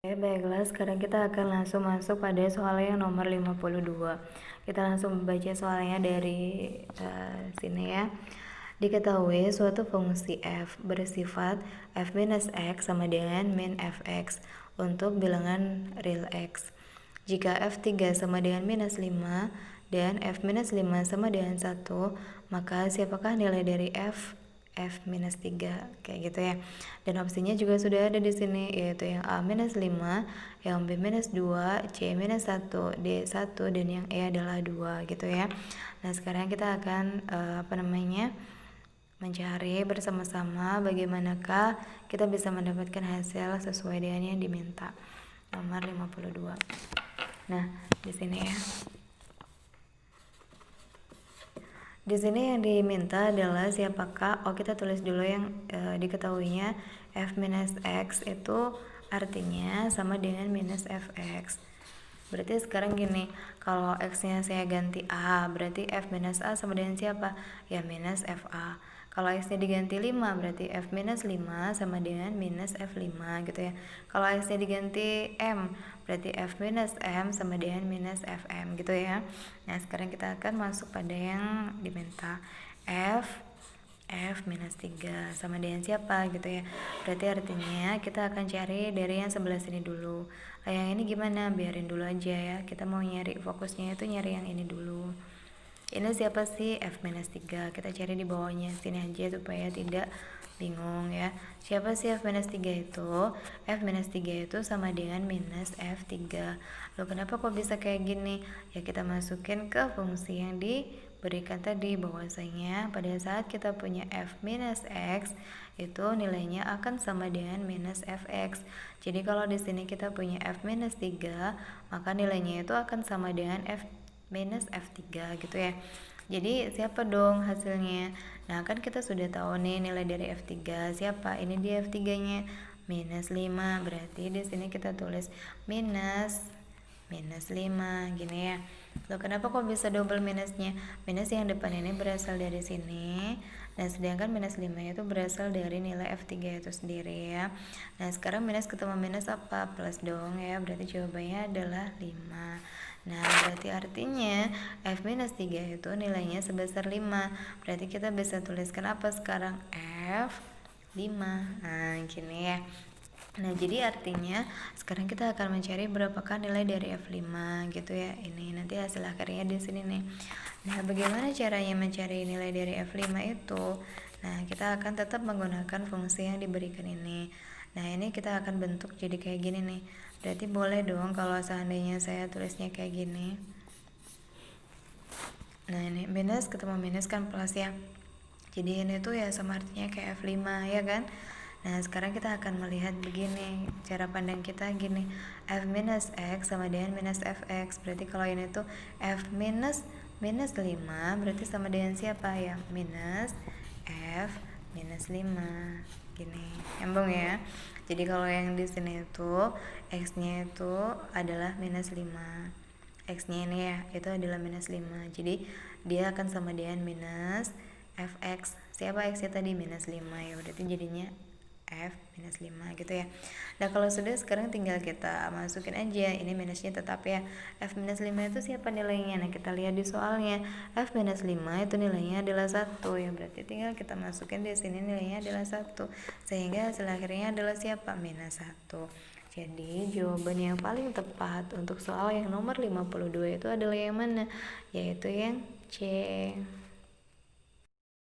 Oke, baiklah, sekarang kita akan langsung masuk pada soal yang nomor 52. Kita langsung membaca soalnya dari sini ya. Diketahui suatu fungsi f bersifat f minus x sama dengan min fx untuk bilangan real x. Jika f3 sama dengan minus 5 dan f minus 5 sama dengan 1, maka siapakah nilai dari f minus 3 kayak gitu ya. Dan opsinya juga sudah ada di sini, yaitu yang A minus 5, yang B minus 2, C minus 1, D 1, dan yang E adalah 2 gitu ya. Nah, sekarang kita akan mencari bersama-sama bagaimanakah kita bisa mendapatkan hasil sesuai dengan yang diminta. Nomor 52. Nah, di sini ya. Di sini yang diminta adalah siapakah, kita tulis dulu yang diketahuinya f minus x itu artinya sama dengan minus fx. Berarti sekarang gini, kalau x-nya saya ganti a, berarti f minus a sama dengan siapa? Ya minus fa. Kalau x-nya diganti 5, berarti f minus 5 sama dengan minus f5 gitu ya. Kalau x-nya diganti m, berarti f minus m sama dengan minus fm gitu ya. Nah, sekarang kita akan masuk pada yang diminta. F minus 3 sama dengan siapa gitu ya. Berarti artinya kita akan cari dari yang sebelah sini dulu. Nah, yang ini gimana? Biarin dulu aja ya. Kita mau nyari, fokusnya itu nyari yang ini dulu. Ini siapa sih? F minus 3. Kita cari di bawahnya sini aja supaya tidak bingung ya. Siapa sih F minus 3 itu? F minus 3 itu sama dengan minus F3. Loh, kenapa kok bisa kayak gini? Ya, kita masukin ke fungsi yang diberikan tadi, bahwasanya pada saat kita punya F minus X itu nilainya akan sama dengan minus Fx. Jadi kalau di sini kita punya F minus 3, maka nilainya itu akan sama dengan F minus F3 gitu ya. Jadi siapa dong hasilnya? Nah, kan kita sudah tahu nih nilai dari F3 siapa? Ini dia F3-nya minus 5. Berarti di sini kita tulis minus 5 gini ya. Loh, kenapa kok bisa double minusnya? Minus yang depan ini berasal dari sini. Nah, sedangkan minus 5 itu berasal dari nilai F3 itu sendiri ya. Nah, sekarang minus ketemu minus apa? Plus dong ya. Berarti jawabannya adalah 5. Nah, berarti artinya F minus 3 itu nilainya sebesar 5. Berarti kita bisa tuliskan apa sekarang? F 5. Nah, gini ya. Nah, jadi artinya sekarang kita akan mencari berapakah nilai dari F5 gitu ya. Ini nanti hasil akhirnya di sini nih. Nah, bagaimana caranya mencari nilai dari F5 itu? Nah, kita akan tetap menggunakan fungsi yang diberikan ini. Nah, ini kita akan bentuk jadi kayak gini nih. Berarti boleh dong kalau seandainya saya tulisnya kayak gini. Nah, ini minus ketemu minus kan plus ya. Jadi ini tuh ya sama artinya kayak F5 ya kan. Nah, sekarang kita akan melihat begini, cara pandang kita gini, F minus X sama dengan minus Fx. Berarti kalau ini tuh F minus 5 berarti sama dengan siapa ya? Minus F minus 5 gini, nyambung ya. Jadi kalau yang di sini itu X-nya itu adalah minus 5, X-nya ini ya, itu adalah minus 5. Jadi dia akan sama dengan minus Fx. Siapa X-nya tadi? Minus 5 ya. Berarti jadinya F minus 5 gitu ya. Nah, kalau sudah sekarang tinggal kita masukin aja. Ini minusnya tetap ya. F minus 5 itu siapa nilainya? Nah, kita lihat di soalnya. F minus 5 itu nilainya adalah 1 ya. Berarti tinggal kita masukin di sini nilainya adalah 1. Sehingga hasil akhirnya adalah siapa? Minus 1. Jadi jawaban yang paling tepat untuk soal yang nomor 52 itu adalah yang mana? Yaitu yang C.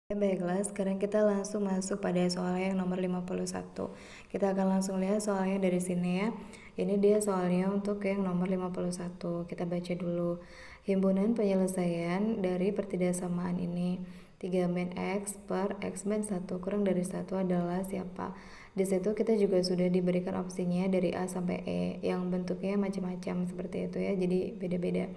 Baiklah, sekarang kita langsung masuk pada soal yang nomor 51. Kita akan langsung lihat soalnya dari sini ya. Ini dia soalnya untuk yang nomor 51. Kita baca dulu. Himpunan penyelesaian dari pertidaksamaan ini 3 min X per X min 1 kurang dari 1 adalah siapa? Di situ kita juga sudah diberikan opsinya dari A sampai E yang bentuknya macam-macam seperti itu ya. Jadi beda-beda.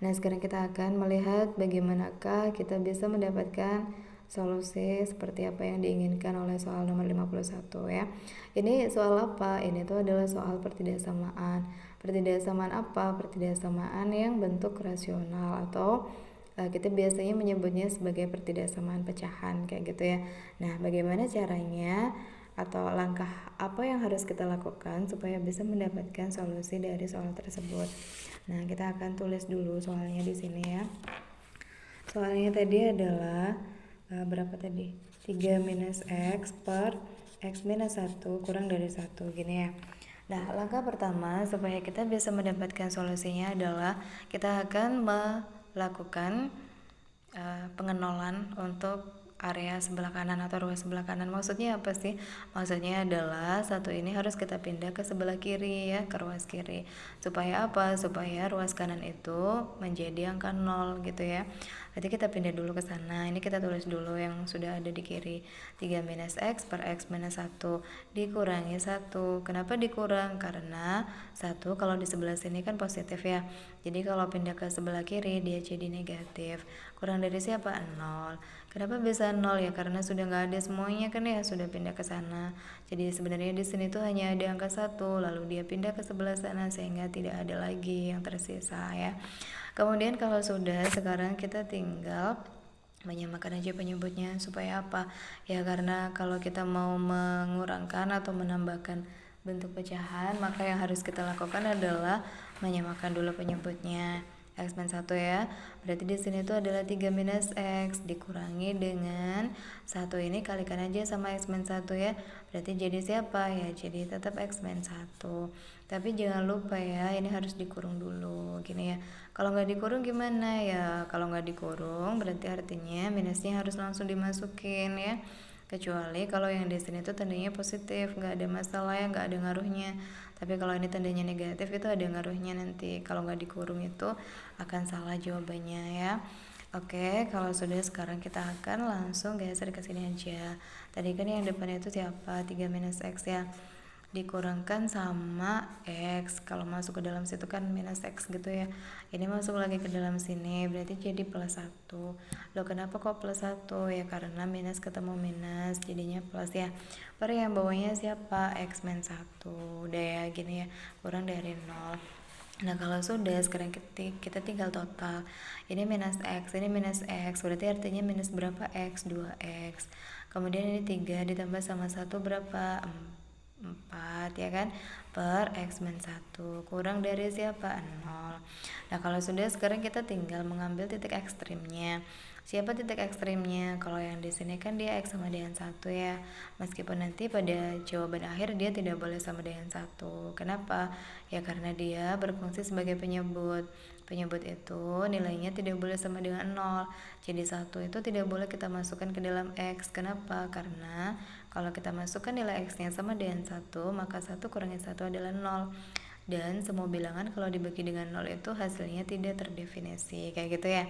Nah, sekarang kita akan melihat bagaimanakah kita bisa mendapatkan solusi seperti apa yang diinginkan oleh soal nomor 51 ya. Ini soal apa? Ini tuh adalah soal pertidaksamaan. Pertidaksamaan apa? Pertidaksamaan yang bentuk rasional atau kita biasanya menyebutnya sebagai pertidaksamaan pecahan kayak gitu ya. Nah, bagaimana caranya atau langkah apa yang harus kita lakukan supaya bisa mendapatkan solusi dari soal tersebut. Nah, kita akan tulis dulu soalnya di sini ya. Soalnya tadi adalah berapa tadi? 3 minus X per X minus 1 kurang dari 1 gini ya. Nah, langkah pertama supaya kita bisa mendapatkan solusinya adalah kita akan melakukan pengenolan untuk area sebelah kanan atau ruas sebelah kanan. Maksudnya apa sih? Maksudnya adalah satu ini harus kita pindah ke sebelah kiri ya, ke ruas kiri. Supaya apa? Supaya ruas kanan itu menjadi angka 0 gitu ya. Berarti kita pindah dulu ke sana. Ini kita tulis dulu yang sudah ada di kiri. 3 minus X per X minus 1 dikurangi 1. Kenapa dikurang? Karena 1 kalau di sebelah sini kan positif ya. Jadi kalau pindah ke sebelah kiri dia jadi negatif. Kurang dari siapa? 0. Kenapa bisa 0 ya? Karena sudah nggak ada semuanya kan ya, sudah pindah ke sana. Jadi sebenarnya di sini tuh hanya ada angka 1, lalu dia pindah ke sebelah sana sehingga tidak ada lagi yang tersisa ya. Kemudian kalau sudah, sekarang kita tinggal menyamakan aja penyebutnya. Supaya apa? Ya karena kalau kita mau mengurangkan atau menambahkan bentuk pecahan, maka yang harus kita lakukan adalah menyamakan dulu penyebutnya. X min 1 ya. Berarti di sini tuh adalah 3 minus X dikurangi dengan 1 ini kalikan aja sama X min 1 ya. Berarti jadi siapa ya? Jadi tetap X min 1. Tapi jangan lupa ya, ini harus dikurung dulu gini ya. Kalau nggak dikurung gimana ya? Kalau nggak dikurung berarti artinya minusnya harus langsung dimasukin ya. Kecuali kalau yang di sini tuh tandanya positif, nggak ada masalah ya, nggak ada ngaruhnya. Tapi kalau ini tandanya negatif itu ada ngaruhnya nanti. Kalau nggak dikurung itu akan salah jawabannya ya. Oke, kalau sudah sekarang kita akan langsung geser ke sini aja. Tadi kan yang depannya itu siapa? 3 minus X ya. Dikurangkan sama X. Kalau masuk ke dalam situ kan minus X gitu ya. Ini masuk lagi ke dalam sini, berarti jadi plus 1. Loh kenapa kok plus 1? Ya karena minus ketemu minus, jadinya plus ya. Per yang bawahnya siapa? X min 1. Udah ya gini ya, kurang dari 0. Nah kalau sudah, sekarang kita tinggal total. Ini minus X, ini minus X, berarti artinya minus berapa X? 2X. Kemudian ini 3 ditambah sama 1 berapa? 4 ya kan, per X min 1 kurang dari siapa? 0. Nah kalau sudah, sekarang kita tinggal mengambil titik ekstrimnya. Siapa titik ekstrimnya? Kalau yang di sini kan dia X sama dengan 1 ya. Meskipun nanti pada jawaban akhir dia tidak boleh sama dengan 1. Kenapa? Ya karena dia berfungsi sebagai penyebut. Penyebut itu nilainya tidak boleh sama dengan 0. Jadi 1 itu tidak boleh kita masukkan ke dalam X. Kenapa? Karena kalau kita masukkan nilai X-nya sama dengan 1, maka 1 kurangi 1 adalah 0. Dan semua bilangan kalau dibagi dengan 0 itu hasilnya tidak terdefinisi. Kayak gitu ya.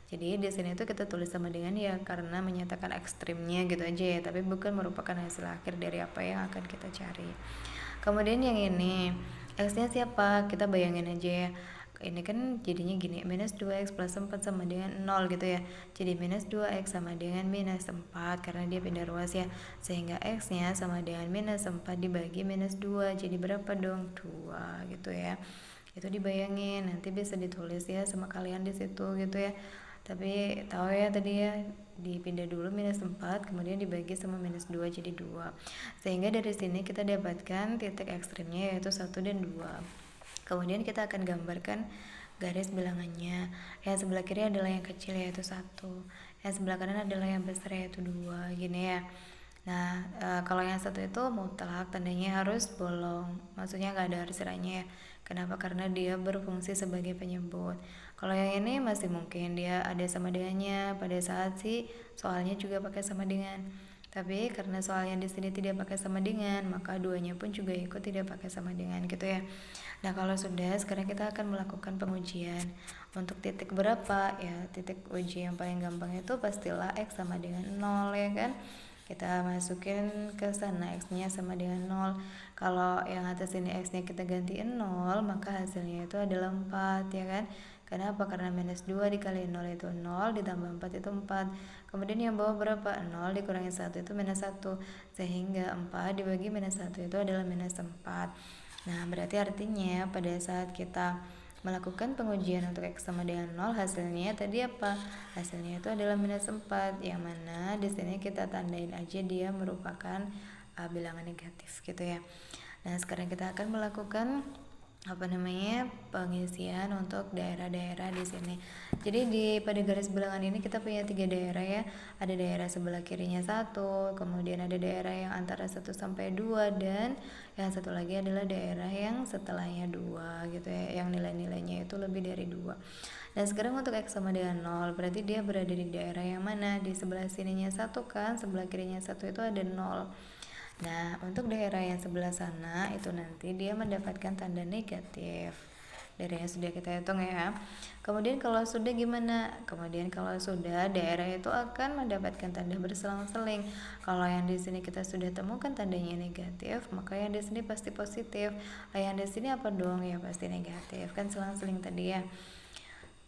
Jadi di sini tuh kita tulis sama dengan ya karena menyatakan ekstrimnya gitu aja ya, tapi bukan merupakan hasil akhir dari apa yang akan kita cari. Kemudian yang ini, X-nya siapa? Kita bayangin aja ya. Ini kan jadinya gini, minus 2X plus 4 sama dengan 0 gitu ya. Jadi minus 2X sama dengan minus 4 karena dia pindah ruas ya. Sehingga X-nya sama dengan minus 4 dibagi minus 2. Jadi berapa dong? 2 gitu ya. Itu dibayangin, nanti bisa ditulis ya sama kalian di situ gitu ya. Tapi tahu ya tadi ya, dipindah dulu minus 4 kemudian dibagi sama minus 2 jadi 2. Sehingga dari sini kita dapatkan titik ekstrimnya yaitu 1 dan 2. Kemudian kita akan gambarkan garis bilangannya. Yang sebelah kiri adalah yang kecil yaitu 1. Yang sebelah kanan adalah yang besar yaitu 2 gini ya. Nah, kalau yang 1 itu mutlak, tandanya harus bolong. Maksudnya nggak ada arsirannya ya. Kenapa? Karena dia berfungsi sebagai penyebut. Kalau yang ini masih mungkin dia ada sama dengannya pada saat si soalnya juga pakai sama dengan. Tapi karena soalnya di sini tidak pakai sama dengan, maka duanya pun juga ikut tidak pakai sama dengan gitu ya. Nah, kalau sudah, sekarang kita akan melakukan pengujian. Untuk titik berapa? Ya, titik uji yang paling gampang itu pastilah X sama dengan 0 ya kan. Kita masukin ke sana X-nya sama dengan 0. Kalau yang atas ini X-nya kita gantiin 0, maka hasilnya itu adalah 4 ya kan. Kenapa? Karena minus 2 dikali 0 itu 0, ditambah 4 itu 4. Kemudian yang bawah berapa? 0 dikurangi 1 itu minus 1. Sehingga 4 dibagi minus 1 itu adalah minus 4. Nah, berarti artinya pada saat kita melakukan pengujian untuk X sama dengan 0, hasilnya tadi apa? Hasilnya itu adalah minus 4, yang mana di sini kita tandain aja dia merupakan bilangan negatif gitu ya. Nah, sekarang kita akan melakukan pengisian untuk daerah-daerah di sini. Jadi pada garis bilangan ini kita punya 3 daerah ya. Ada daerah sebelah kirinya 1, kemudian ada daerah yang antara 1 sampai 2, dan yang satu lagi adalah daerah yang setelahnya 2 gitu ya, yang nilai-nilainya itu lebih dari 2. Dan sekarang untuk X sama dengan 0, berarti dia berada di daerah yang mana? Di sebelah sininya 1 kan, sebelah kirinya 1 itu ada 0. Nah, untuk daerah yang sebelah sana itu nanti dia mendapatkan tanda negatif. Daerah yang sudah kita hitung ya. Kemudian kalau sudah gimana? Kemudian kalau sudah, daerah itu akan mendapatkan tanda berselang-seling. Kalau yang di sini kita sudah temukan tandanya negatif, maka yang di sini pasti positif. Yang di sini apa dong? Ya pasti negatif. Kan selang-seling tadi ya.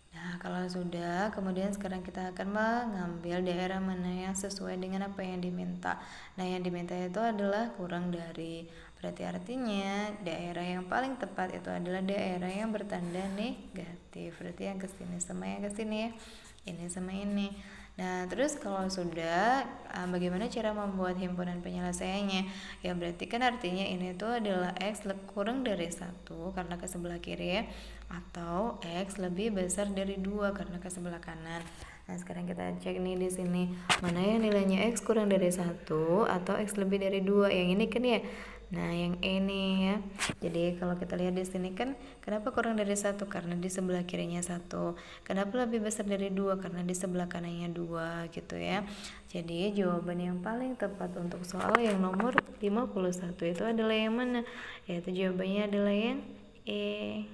Nah, kalau sudah, kemudian sekarang kita akan mengambil daerah mana yang sesuai dengan apa yang diminta. Nah, yang diminta itu adalah kurang dari. Berarti artinya daerah yang paling tepat itu adalah daerah yang bertanda negatif. Berarti yang ke sini sama yang ke sini ya. Ini sama ini. Nah, terus kalau sudah, bagaimana cara membuat himpunan penyelesaiannya? Ya, berarti kan artinya ini tuh adalah X kurang dari 1 karena ke sebelah kiri ya, atau X lebih besar dari 2 karena ke sebelah kanan. Nah, sekarang kita cek nih di sini, mana yang nilainya X kurang dari 1 atau X lebih dari 2. Yang ini kan ya. Nah, yang ini ya. Jadi kalau kita lihat di sini kan, kenapa kurang dari 1? Karena di sebelah kirinya 1. Kenapa lebih besar dari 2? Karena di sebelah kanannya 2 gitu ya. Jadi jawaban yang paling tepat untuk soal yang nomor 51 itu adalah yang mana? Yaitu jawabannya adalah yang E.